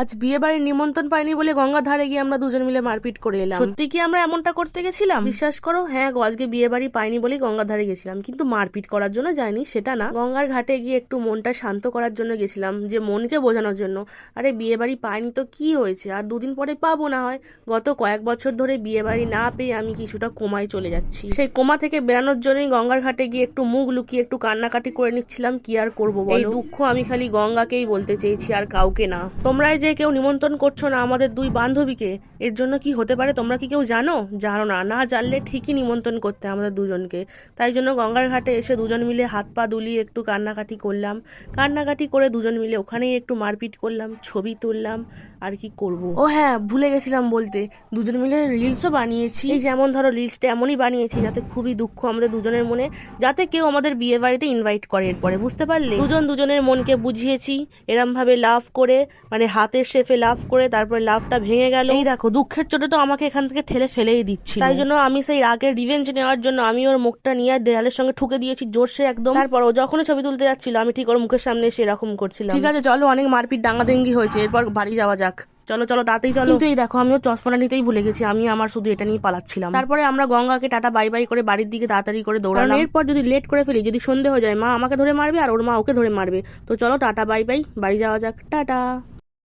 আজ বিয়ে বাড়ির নিমন্ত্রণ পাইনি বলে গঙ্গার ধারে গিয়ে আমরা দুজন মিলে মারপিট করে এলাম। সত্যি কি আমরা এমনটা করতে গেছিলাম? বিশ্বাস করো, হ্যাঁ গো, আজকে বিয়ে বাড়ি পাইনি বলেই গঙ্গার ধারে গেছিলাম, কিন্তু মারপিট করার জন্য যাইনি, সেটা না। গঙ্গার ঘাটে গিয়ে একটু মনটা শান্ত করার জন্য গেছিলাম, যে মনকে বোঝানোর জন্য। আরে বিয়ে বাড়ি পাইনি তো কি হয়েছে, আর দুদিন পরে পাবো না হয়। গত কয়েক বছর ধরে বিয়ে বাড়ি না পেয়ে আমি কিছুটা কোমায় চলে যাচ্ছি। সেই কোমা থেকে বেরানোর জন্যই গঙ্গার ঘাটে গিয়ে একটু মুখ লুকিয়ে একটু কান্নাকাটি করে নিচ্ছিলাম। কি আর করবো বলো, এই দুঃখ আমি খালি গঙ্গাকেই বলতে চেয়েছি, আর কাউকে না। তোমরাই যে কেউ নিমন্ত্রণ করছো না আমাদের দুই বান্ধবীকে, এর জন্য কি হতে পারে তোমরা কি কেউ জানো? জানো না? না জানলে ঠিকই নিমন্ত্রণ করতে আমাদের দুজনকে। তাই জন্য গঙ্গার ঘাটে এসে দুজন মিলে হাত পা দুলিয়ে একটু কান্নাকাটি করলাম। কান্নাকাটি করে দুজন মিলে ওখানেই একটু মারপিট করলাম, ছবি তুললাম, আর কি করব। ও হ্যাঁ, ভুলে গেছিলাম বলতে, দুজন মিলে রিলসও বানিয়েছি। এই যেমন ধরো রিলসটা এমনই বানিয়েছি যাতে খুবই দুঃখ আমাদের দুজনের মনে, যাতে কেউ আমাদের বিয়ে বাড়িতে ইনভাইট করে। এরপরে বুঝতে পারলে, দুজন দুজনের মনকে বুঝিয়েছি এরম ভাবে লাভ করে, মানে হাতের শেফে লাভ করে, তারপরে লাভটা ভেঙে গেল। এই দেখো, দুঃখের চোটে তো আমাকে এখান থেকে ঠেলে ফেলেই দিচ্ছি। তাই জন্য আমি সেই রাগের রিভেঞ্জ নেওয়ার জন্য আমি ওর মুখটা নিয়ে দেয়ালের সঙ্গে ঠুকে দিয়েছি জোরসে একদম। তারপর ও যখনই ছবি তুলতে যাচ্ছিল আমি ঠিক ওর মুখের সামনে এসে এরকম করছিলাম। ঠিক আছে চলো, অনেক মারপিট ডাঙ্গাডেঙ্গি হয়েছে, এরপর বাড়ি যাওয়া যাক। চলো চলো তাড়াতাড়ি চলো। কিন্তু এই দেখো, আমিও চশমাটা নিতেই ভুলে গেছি, আমি আমার শুধু এটা নিয়ে পালাচ্ছিলাম। তারপরে আমরা গঙ্গাকে টাটা বাই বাই করে বাড়ির দিকে তাড়াতাড়ি করে দৌড়ালাম। এরপর যদি লেট করে ফেলি, যদি সন্ধে হয়ে যায়, মা আমাকে ধরে মারবে আর ওর মা ওকে ধরে মারবে। তো চলো টাটা বাই বাই, বাড়ি যাওয়া যাক, টাটা।